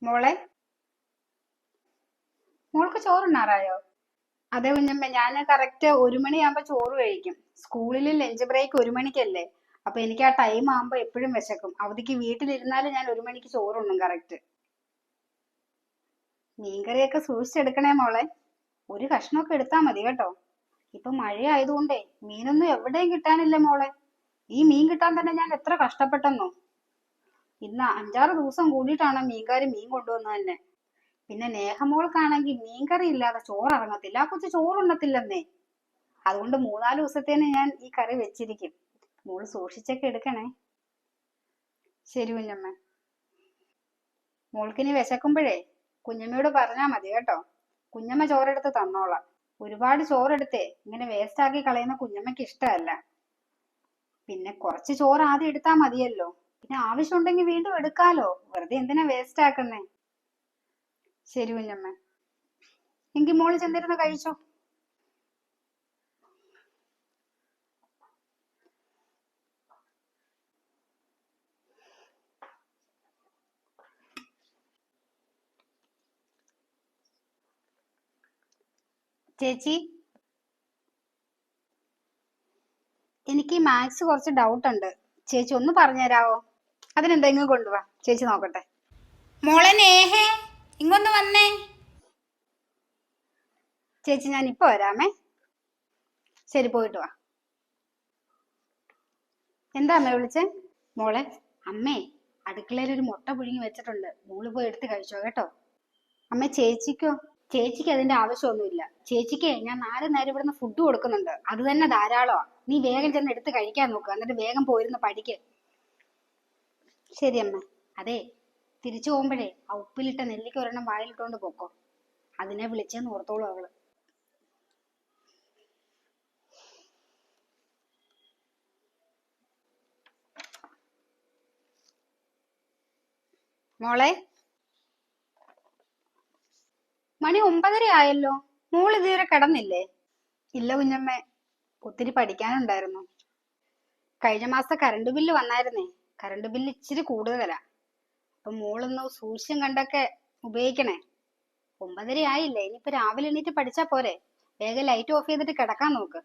മോളെ, മോൾക്ക് ചോറുണ്ണാറായോ? അതെ കുഞ്ഞമ്മ, ഞാൻ കറക്റ്റ് 1 മണിയാകുമ്പോ ചോറ് കഴിക്കും. സ്കൂളിൽ ലഞ്ച് ബ്രേക്ക് 1 മണിക്കല്ലേ. അപ്പൊ എനിക്ക് ആ ടൈം ആകുമ്പോ എപ്പോഴും വിശക്കും. അവധിക്ക് വീട്ടിലിരുന്നാലും ഞാൻ 1 മണിക്ക് ചോറുണ്ണും കറക്റ്റ്. മീൻകറിയൊക്കെ സൂക്ഷിച്ചെടുക്കണേ മോളെ. ഒരു കഷ്ണമൊക്കെ എടുത്താ മതി കേട്ടോ. ഇപ്പൊ മഴ ആയതുകൊണ്ടേ മീനൊന്നും എവിടെയും കിട്ടാനില്ല മോളെ. ഈ മീൻ കിട്ടാൻ തന്നെ ഞാൻ എത്ര കഷ്ടപ്പെട്ടെന്നോ. ഇന്ന് 5-6 ദിവസം കൂടിയിട്ടാണ് മീൻകാര് മീൻ കൊണ്ടുവന്നത് തന്നെ. പിന്നെ നേഹമോൾക്കാണെങ്കിൽ മീൻകറി ഇല്ലാതെ ചോറിറങ്ങത്തില്ല. ആ കൊച്ചു ചോറുണ്ണത്തില്ലെന്നേ. അതുകൊണ്ട് 3-4 ദിവസത്തേന് ഞാൻ ഈ കറി വെച്ചിരിക്കും. മോള് സൂക്ഷിച്ചൊക്കെ എടുക്കണേ. ശരി കുഞ്ഞമ്മ. മോൾക്കിനി വിശക്കുമ്പോഴേ കുഞ്ഞമ്മയോട് പറഞ്ഞാ മതി കേട്ടോ. കുഞ്ഞമ്മ ചോറെടുത്ത് തന്നോളാം. ഒരുപാട് ചോറെടുത്തേ ഇങ്ങനെ വേസ്റ്റ് ആക്കി കളയുന്ന കുഞ്ഞമ്മയ്ക്ക് ഇഷ്ടമല്ല. പിന്നെ കുറച്ച് ചോറ് ആദ്യം എടുത്താ മതിയല്ലോ. പിന്നെ ആവശ്യമുണ്ടെങ്കിൽ വീണ്ടും എടുക്കാലോ. വെറുതെ എന്തിനാ വേസ്റ്റ് ആക്കുന്നേ? ശരി കുഞ്ഞമ്മ. എങ്കിൽ മോള് ചെന്നിരുന്ന് കഴിച്ചോ. ചേച്ചി, എനിക്ക് മാത്സ് കുറച്ച് ഡൗട്ട് ഉണ്ട്. ചേച്ചി ഒന്ന് പറഞ്ഞുതരാവോ? അതിനെന്തെങ്കിലും കൊണ്ടുവാ, ചേച്ചി നോക്കട്ടെ. മോളെ നേഹേ, ഇങ്ങൊന്ന് വന്നേ. ചേച്ചി ഞാൻ ഇപ്പൊ വരാമേ. ശരി, പോയിട്ട് വാ. എന്താ അമ്മ വിളിച്ചേ? മോളെ, അമ്മേ അടുക്കളയിൽ ഒരു മുട്ട പുഴുങ്ങി വെച്ചിട്ടുണ്ട്. മോള് പോയി എടുത്ത് കഴിച്ചോ കേട്ടോ. അമ്മ ചേച്ചിക്കോ? ചേച്ചിക്ക് അതിന്റെ ആവശ്യമൊന്നുമില്ല. ചേച്ചിക്ക് ഞാൻ 4 നേരം ഇവിടുന്ന് ഫുഡ് കൊടുക്കുന്നുണ്ട്. അത് തന്നെ ധാരാളമാ. നീ വേഗം ചെന്ന് എടുത്ത് കഴിക്കാൻ നോക്കുക. എന്നിട്ട് വേഗം പോയിരുന്ന് പഠിക്ക്. ശരി അമ്മ. അതെ, തിരിച്ചു പോകുമ്പോഴേ ആ ഉപ്പിലിട്ട നെല്ലിക്ക ഒരെണ്ണം വായിലിട്ടോണ്ട് പോക്കോ. അതിനെ വിളിച്ചെന്ന് ഓർത്തോളൂ അവള്. മോളെ, മണി 9:30 ആയല്ലോ. മോള് ഇതുവരെ കിടന്നില്ലേ? ഇല്ല കുഞ്ഞമ്മേ, ഒത്തിരി പഠിക്കാനുണ്ടായിരുന്നു. കഴിഞ്ഞ മാസത്തെ കറണ്ട് ബില്ല് വന്നായിരുന്നേ. കറണ്ട് ബില്ല് ഇച്ചിരി കൂടുതലാ. അപ്പൊ മോളൊന്ന് സൂക്ഷ്യം കണ്ടൊക്കെ ഉപയോഗിക്കണേ. 9:30 ആയില്ലേ, ഇനിയിപ്പൊ രാവിലെ എണീറ്റ് പഠിച്ചാ പോരെ. വേഗം ലൈറ്റ് ഓഫ് ചെയ്തിട്ട് കിടക്കാൻ നോക്ക്.